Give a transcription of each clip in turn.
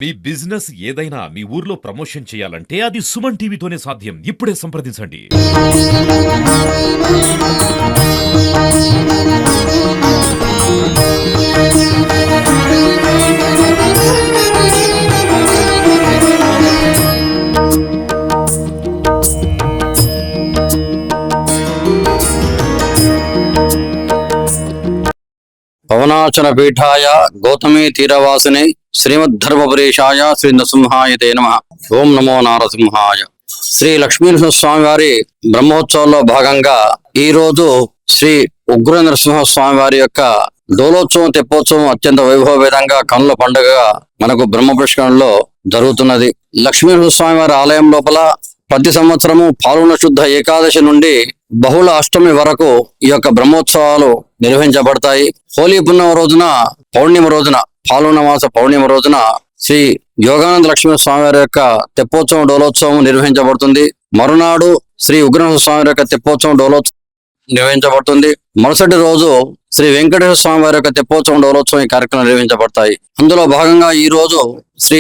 మీ business ఏదైనా మీ ఊర్లో promotion చేయాలంటే అది సుమన్ టీవీతోనే సాధ్యం. ఇప్పుడే సంప్రదించండి. పవనాచన పీఠాయ గౌతమీ తీరవాసిని శ్రీమద్ధర్మపురేషాయ శ్రీ నృసింహాయ తే నమః. ఓం నమో నారసింహాయ. శ్రీ లక్ష్మీనరసింహస్వామి వారి బ్రహ్మోత్సవంలో భాగంగా ఈ రోజు శ్రీ ఉగ్ర నరసింహస్వామి వారి యొక్క డోలోత్సవం తెప్పోత్సవం అత్యంత వైభవపేతంగా కన్నుల పండుగగా మనకు బ్రహ్మపుష్కరంలో జరుగుతున్నది. లక్ష్మీనరసింహస్వామి వారి ఆలయం లోపల ప్రతి సంవత్సరము పాల్గొన శుద్ధ ఏకాదశి నుండి బహుళ అష్టమి వరకు ఈ యొక్క బ్రహ్మోత్సవాలు నిర్వహించబడతాయి. హోలీ పున్నమ రోజున పాల్గొన మాస పౌర్ణిమ రోజున శ్రీ యోగానంద లక్ష్మీ స్వామి వారి యొక్క తెప్పోత్సవం డోలోత్సవం నిర్వహించబడుతుంది. మరునాడు శ్రీ ఉగ్రనరసింహ స్వామి వారి యొక్క తెప్పోత్సవం డోలోత్సవం నిర్వహించబడుతుంది. మరుసటి రోజు శ్రీ వెంకటేశ్వర స్వామి వారి యొక్క తెప్పోత్సవం డోలోత్సవం ఈ కార్యక్రమం నిర్వహించబడతాయి. అందులో భాగంగా ఈ రోజు శ్రీ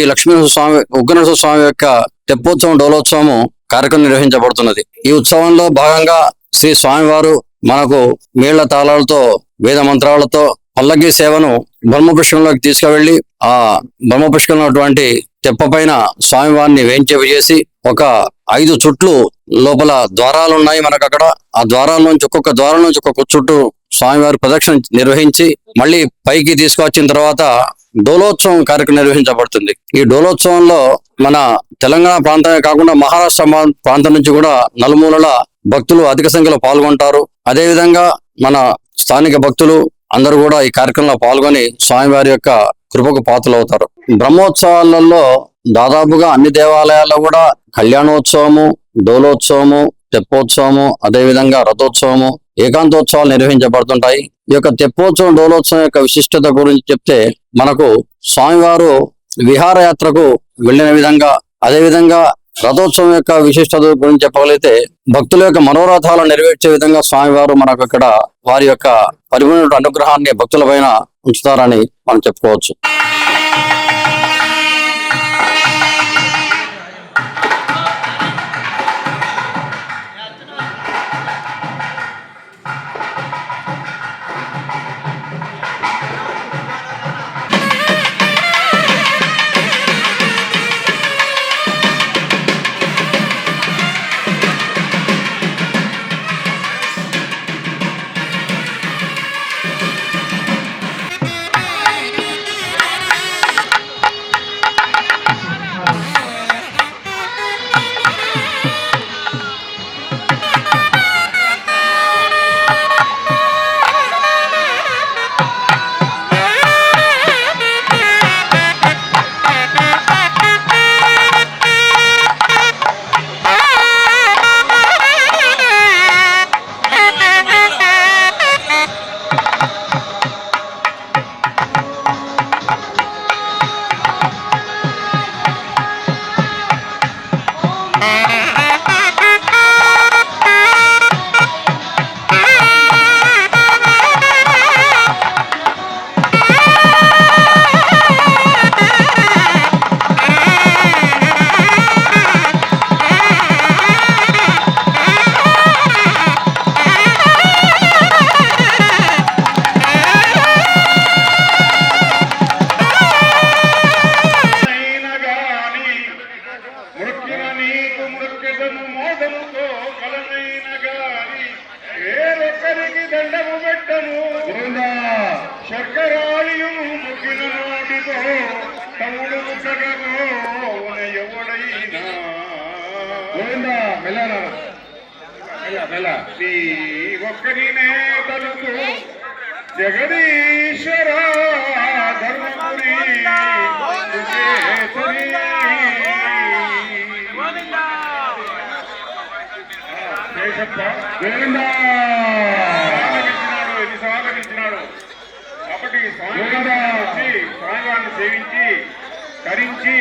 ఉగ్రనరసింహ స్వామి యొక్క తెప్పోత్సవం డోలోత్సవము కార్యక్రమం నిర్వహించబడుతున్నది. ఈ ఉత్సవంలో భాగంగా శ్రీ స్వామివారు మనకు మేళ్ల తాళాలతో వేద మంత్రాలతో పల్లకి సేవను బ్రహ్మపుష్కరంలోకి తీసుకువెళ్లి ఆ బ్రహ్మపుష్కరంలో అటువంటి తెప్ప పైన స్వామివారిని వేంచేసి ఒక 5 చుట్లు లోపల ద్వారాలు ఉన్నాయి మనకు అక్కడ. ఆ ద్వారాల నుంచి ఒక్కొక్క ద్వారం నుంచి ఒక్కొక్క చుట్టూ స్వామివారి ప్రదక్షిణ నిర్వహించి మళ్ళీ పైకి తీసుకువచ్చిన తర్వాత డోలోత్సవం కార్యక్రమం నిర్వహించబడుతుంది. ఈ డోలోత్సవంలో మన తెలంగాణ ప్రాంతమే కాకుండా మహారాష్ట్ర ప్రాంతం నుంచి కూడా నలుమూలల భక్తులు అధిక సంఖ్యలో పాల్గొంటారు. అదేవిధంగా మన స్థానిక భక్తులు అందరూ కూడా ఈ కార్యక్రమంలో పాల్గొని స్వామివారి యొక్క కృపకు పాత్రలవుతారు. బ్రహ్మోత్సవాలలో దాదాపుగా అన్ని దేవాలయాల్లో కూడా కళ్యాణోత్సవము, డోలోత్సవము, తెప్పోత్సవము, అదేవిధంగా రథోత్సవము, ఏకాంతోత్సవాలు నిర్వహించబడుతుంటాయి. ఈ యొక్క తెప్పోత్సవం, డోలోత్సవం యొక్క విశిష్టత గురించి చెప్తే మనకు స్వామివారు విహారయాత్రకు వెళ్ళిన విధంగా, అదేవిధంగా రథోత్సవం యొక్క విశిష్టత గురించి చెప్పగలిగితే భక్తుల యొక్క మనోరథాలను నెరవేర్చే విధంగా స్వామివారు మనకు ఇక్కడ వారి యొక్క పరిపూర్ణ అనుగ్రహాన్ని భక్తుల పైన ఉంచుతారని మనం చెప్పుకోవచ్చు. ఒక్కరినే తలుపు జగదీశ్వర ధర్మపురి ఎన్ని సాగరించినాడు కాబట్టి స్వామివారిని సేవించి తరించి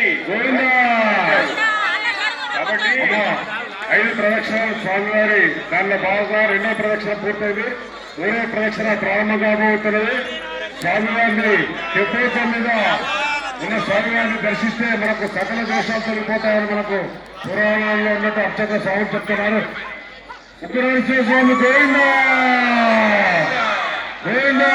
కాబట్టి 5 ప్రదక్షిణాలు స్వామివారి దానిలో భాగంగా 2వ ప్రదక్షిణ పూర్తయింది. 3వ ప్రదక్షిణ ప్రారంభం కాబోతున్నది. స్వామివారిని తెప్పోత్సవం మీద ఉన్న స్వామివారిని దర్శిస్తే మనకు సకల దోషాలు తొలగిపోతాయని మనకు పురాణాల్లో ఉన్నట్టు అర్చక స్వామి చెప్తున్నారు. ఉగ్రనరసింహ స్వామి గోవిందా గోవిందా.